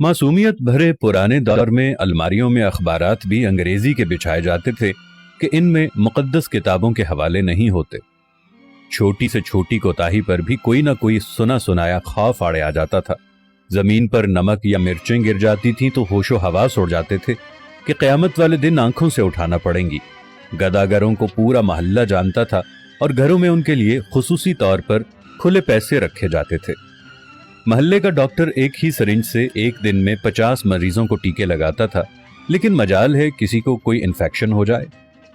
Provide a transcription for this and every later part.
मासूमियत भरे पुराने दौर में अलमारियों में अखबारात भी अंग्रेजी के बिछाए जाते थे कि इनमें मुकद्दस किताबों के हवाले नहीं होते। छोटी से छोटी कोताही पर भी कोई ना कोई सुना सुनाया खौफ आड़े आ जाता था। जमीन पर नमक या मिर्चें गिर जाती थीं तो होशो हवास उड़ जाते थे कि क़यामत वाले दिन आंखों से उठाना पड़ेंगी। गदागरों को पूरा मोहल्ला जानता था और घरों में उनके लिए खुसूसी तौर पर खुले पैसे रखे जाते थे। मोहल्ले का डॉक्टर एक ही सिरिंज से एक दिन में 50 मरीजों को टीके लगाता था, लेकिन मजाल है किसी को कोई इन्फेक्शन हो जाए।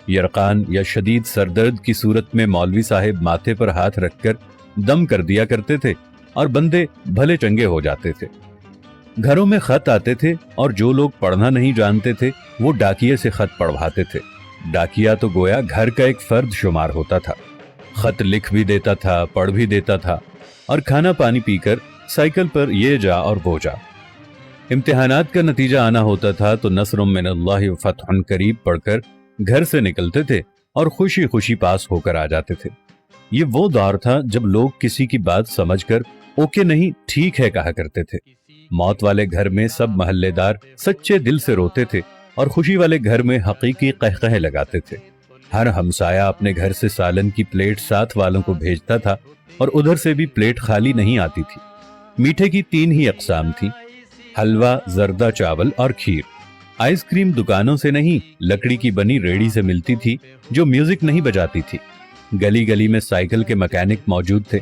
यरकान या शदीद सरदर्द की सूरत में मौलवी साहिब माथे पर हाथ रखकर दम कर दिया करते थे और बंदे भले चंगे हो जाते थे। घरों में खत आते थे और जो लोग पढ़ना नहीं जानते थे वो डाकिये से खत पढ़वाते थे। डाकिया तो गोया घर का एक फर्द शुमार होता था। खत लिख भी देता था, पढ़ भी देता था और खाना पानी पीकर साइकिल पर ये जा और वो जा। इम्तिहानात का नतीजा आना होता था तो नस्रुम मिनल्लाहि व फतहुन करीब पढ़कर घर से निकलते थे और खुशी खुशी पास होकर आ जाते थे। ये वो दौर था जब लोग किसी की बात समझकर ओके नहीं ठीक है कहा करते थे। मौत वाले घर में सब मोहल्लेदार सच्चे दिल से रोते थे और खुशी वाले घर में हकीकी कहकहे लगाते थे। हर हमसाया अपने घर से सालन की प्लेट साथ वालों को भेजता था और उधर से भी प्लेट खाली नहीं आती थी। मीठे की 3 ही अक़साम थी, हलवा, जर्दा चावल और खीर। आइसक्रीम दुकानों से नहीं, लकड़ी की बनी रेड़ी से मिलती थी जो म्यूजिक नहीं बजाती थी। गली गली में साइकिल के मैकेनिक मौजूद थे,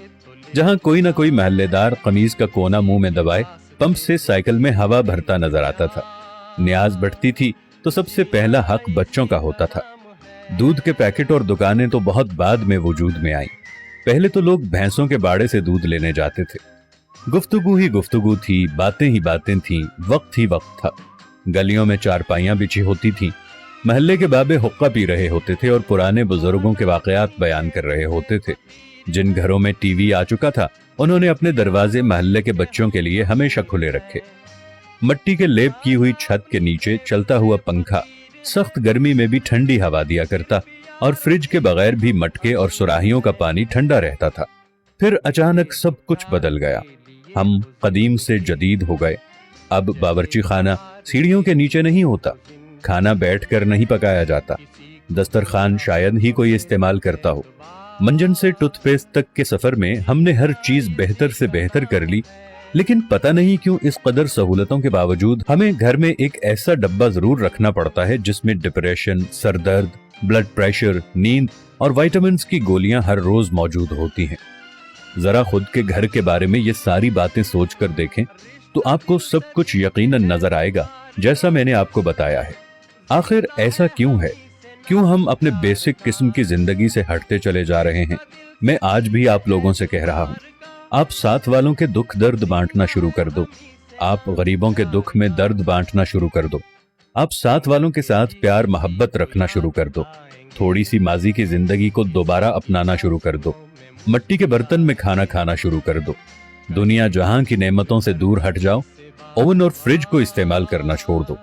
जहां कोई ना कोई महल्लेदार कमीज का कोना मुंह में दबाए पंप से साइकिल में हवा भरता नजर आता था। न्याज बढ़ती थी तो सबसे पहला हक बच्चों का होता था। दूध के पैकेट और दुकानें तो बहुत बाद में वजूद में आई। पहले तो लोग भैंसों के बाड़े से दूध लेने जाते थे। गुफ्तगू ही गुफ्तगू थी, बातें ही बातें थीं, वक्त ही वक्त था। गलियों में चारपाइयां बिछी होती थीं। महल्ले के बाबे हुक्का पी रहे होते थे और पुराने बुजुर्गों के वाकयात बयान कर रहे होते थे। जिन घरों में टीवी आ चुका था उन्होंने अपने दरवाजे महल्ले के बच्चों के लिए हमेशा खुले रखे। मट्टी के लेप की हुई छत के नीचे चलता हुआ पंखा सख्त गर्मी में भी ठंडी हवा दिया करता और फ्रिज के बगैर भी मटके और सुराहियों का पानी ठंडा रहता था। फिर अचानक सब कुछ बदल गया। हम कदीम से जदीद हो गए। अब बावर्ची खाना सीढ़ियों के नीचे नहीं होता, खाना बैठकर नहीं पकाया जाता, दस्तरखान शायद ही कोई इस्तेमाल करता हो। मंजन से टूथपेस्ट तक के सफर में हमने हर चीज बेहतर से बेहतर कर ली, लेकिन पता नहीं क्यों इस कदर सहूलतों के बावजूद हमें घर में एक ऐसा डब्बा जरूर रखना पड़ता है जिसमें डिप्रेशन, सरदर्द, ब्लड प्रेशर, नींद और विटामिन्स की गोलियां हर रोज मौजूद होती हैं। जरा खुद के घर के बारे में ये सारी बातें सोचकर देखें तो आपको सब कुछ यकीनन नजर आएगा जैसा मैंने आपको बताया है। आखिर ऐसा क्यों है? क्यों हम अपने बेसिक किस्म की जिंदगी से हटते चले जा रहे हैं? मैं आज भी आप लोगों से कह रहा हूं, आप साथ वालों के दुख दर्द बांटना शुरू कर दो। आप गरीबों के दुख में दर्द बांटना शुरू कर दो। आप साथ वालों के साथ प्यार मोहब्बत रखना शुरू कर दो। थोड़ी सी माजी की जिंदगी को दोबारा अपनाना शुरू कर दो। मट्टी के बर्तन में खाना खाना शुरू कर दो। दुनिया जहां की नेमतों से दूर हट जाओ। ओवन और फ्रिज को इस्तेमाल करना छोड़ दो।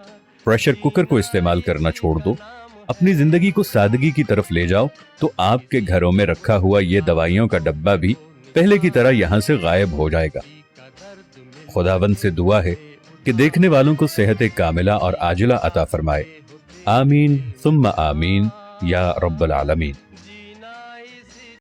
प्रेशर कुकर को इस्तेमाल करना छोड़ दो। अपनी जिंदगी को सादगी की तरफ ले जाओ तो आपके घरों में रखा हुआ ये दवाइयों का डब्बा भी पहले की तरह यहां से गायब हो जाएगा। खुदावंद से दुआ है कि देखने वालों को सेहत कामिला और आजिला अता फरमाए। आमीन सुम्मा आमीन या रब्बल आलमीन।